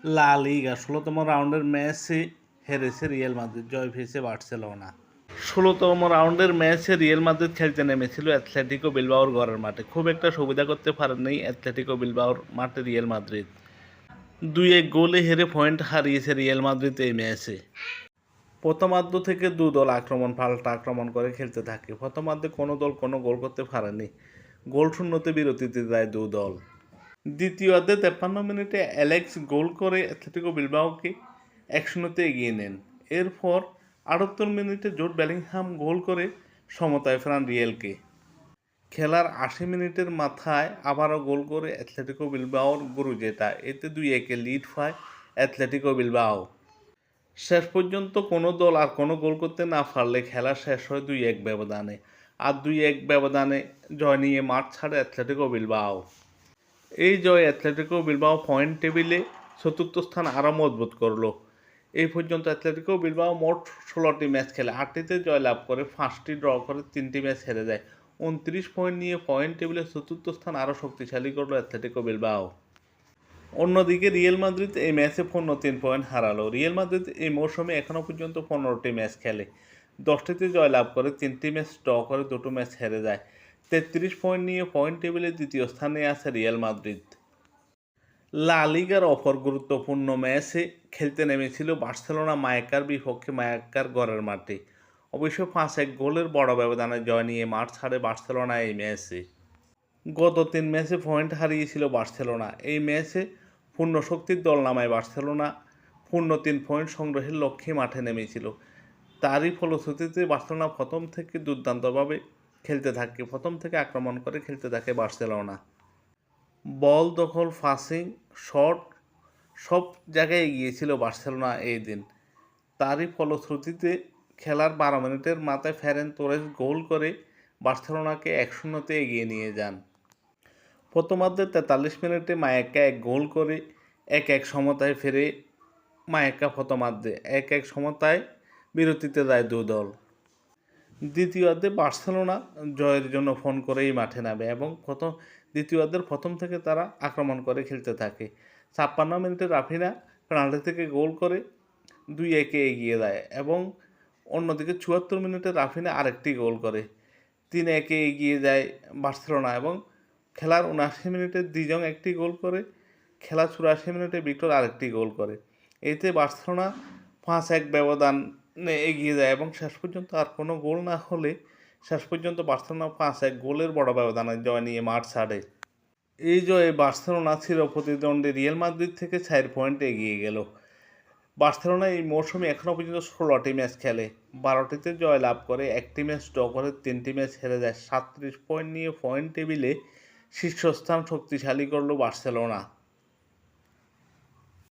লা লিগা ১৬তম রাউন্ডের ম্যাচে হেরেছে রিয়াল মাদ্রিদ, জয় পেয়েছে বার্সেলোনা। ১৬তম রাউন্ডের ম্যাচে রিয়াল মাদ্রিদ খেলতে নেমেছিল অ্যাথলেটিকো বিলবাওর ঘরের মাঠে। খুব একটা সুবিধা করতে পারেননি অ্যাথলেটিকো বিলবাওর মাঠে রিয়াল মাদ্রিদ। ২-১ গোলে হেরে পয়েন্ট হারিয়েছে রিয়াল মাদ্রিদ এই ম্যাচে। প্রথমার্ধ থেকে দু দল পাল্টা আক্রমণ করে খেলতে থাকে। প্রথমার্ধে কোনো দল কোনো গোল করতে পারেনি। গোল শূন্যতে বিরতিতে যায় দু দল। দ্বিতীয়ার্ধে ৫৩ মিনিটে অ্যালেক্স গোল করে অ্যাথলেটিকো বিলবাওকে ১-০তে এগিয়ে নেন। এরপর ৭৮ মিনিটে জুড বেলিংহাম গোল করে সমতায় ফেরান রিয়ালকে। খেলার ৮০ মিনিটের মাথায় আবারও গোল করে অ্যাথলেটিকো বিলবাওর গুরুজেটা, এতে ২-১-এ লিড পায় অ্যাথলেটিকো বিলবাও। শেষ পর্যন্ত কোনো দল আর কোনো গোল করতে না পারলে খেলা শেষ হয় ২-১ ব্যবধানে। আর ২-১ ব্যবধানে জয় নিয়ে মাঠ ছাড়ে অ্যাথলেটিকো বিলবাও। এই জয় অ্যাথলেটিকো বিলবাও পয়েন্ট টেবিলে চতুর্থ স্থান আরও মজবুত করল। এই পর্যন্ত অ্যাথলেটিকো বিলবাও মোট ১৬টি ম্যাচ খেলে, ৮টিতে জয়লাভ করে, ৫টি ড্র করে, ৩টি ম্যাচ হেরে যায়। ২৯ পয়েন্ট নিয়ে পয়েন্ট টেবিলে চতুর্থ স্থান আরও শক্তিশালী করল অ্যাথলেটিকো বিলবাও। অন্যদিকে রিয়াল মাদ্রিদ এই ম্যাচে ৩ পয়েন্ট হারালো। রিয়াল মাদ্রিদ এই মৌসুমে এখনও পর্যন্ত ১৫টি ম্যাচ খেলে, ১০টিতে জয়লাভ করে, ৩টি ম্যাচ ড্র করে, ২টো ম্যাচ হেরে যায়। ৩৩ পয়েন্ট নিয়ে পয়েন্ট টেবিলে দ্বিতীয় স্থানে আছে রিয়াল মাদ্রিদ। লা লিগার অপর গুরুত্বপূর্ণ ম্যাচে খেলতে নেমেছিল বার্সেলোনা মায়োর্কার বিপক্ষে মায়োর্কার ঘরের মাঠে। অবশ্য ৫-১ গোলের বড় ব্যবধানে জয় নিয়ে মাঠ ছাড়ে বার্সেলোনা এই ম্যাচে। গত ৩ ম্যাচে পয়েন্ট হারিয়েছিল বার্সেলোনা। এই ম্যাচে পূর্ণ শক্তির দল নামায় বার্সেলোনা পূর্ণ ৩ পয়েন্ট সংগ্রহের লক্ষ্যে মাঠে নেমেছিল। তারই ফলশ্রুতিতে বার্সেলোনা প্রথম থেকে দুর্দান্তভাবে খেলতে থাকে, প্রথম থেকে আক্রমণ করে খেলতে থাকে বার্সেলোনা। বল দখল, পাসিং, শট সব জায়গায় এগিয়েছিল বার্সেলোনা এই দিন। তারই ফলশ্রুতিতে খেলার ১২ মিনিটের মাথায় ফেরেন তোরেস গোল করে বার্সেলোনাকে ১-০তে এগিয়ে নিয়ে যান। প্রথমার্ধে ৪৩ মিনিটে মায়োর্কা ১ গোল করে ১-১ সমতায় ফেরে মায়োর্কা। প্রথমার্ধে ১-১ সমতায় বিরতিতে যায় দু দল। দ্বিতীয়ার্ধে বার্সেলোনা জয়ের জন্য ফোন করেই মাঠে নামে এবং দ্বিতীয়ার্ধের প্রথম থেকে তারা আক্রমণ করে খেলতে থাকে। ৫৬ মিনিটে রাফিনা পেনাল্টি থেকে গোল করে ২-১-এ এগিয়ে দেয় এবং অন্যদিকে ৭৪ মিনিটে রাফিনা আরেকটি গোল করে ৩-১-এ এগিয়ে যায় বার্সেলোনা এবং খেলার ৭৯ মিনিটে ডিজং একটি গোল করে, খেলা ৮৪ মিনিটে ভিক্টর আরেকটি গোল করে। এতে বার্সেলোনা ৫-১ ব্যবধানে এগিয়ে যায় এবং শেষ পর্যন্ত আর কোনো গোল না হলে শেষ পর্যন্ত বার্সেলোনা ৫-১ গোলের বড় ব্যবধানে জয় নিয়ে মাঠ ছাড়ে। এই জয়ে বার্সেলোনা চিরপ্রতিদ্বন্দ্বী রিয়াল মাদ্রিদ থেকে ৪ পয়েন্ট এগিয়ে গেল। বার্সেলোনা এই মৌসুমে এখনও পর্যন্ত ১৬টি ম্যাচ খেলে, ১২টিতে জয়লাভ করে, ১টি ম্যাচ ড্র করে, ৩টি ম্যাচ হেরে যায়। ৩৭ পয়েন্ট নিয়ে পয়েন্ট টেবিলে শীর্ষস্থান শক্তিশালী করল বার্সেলোনা।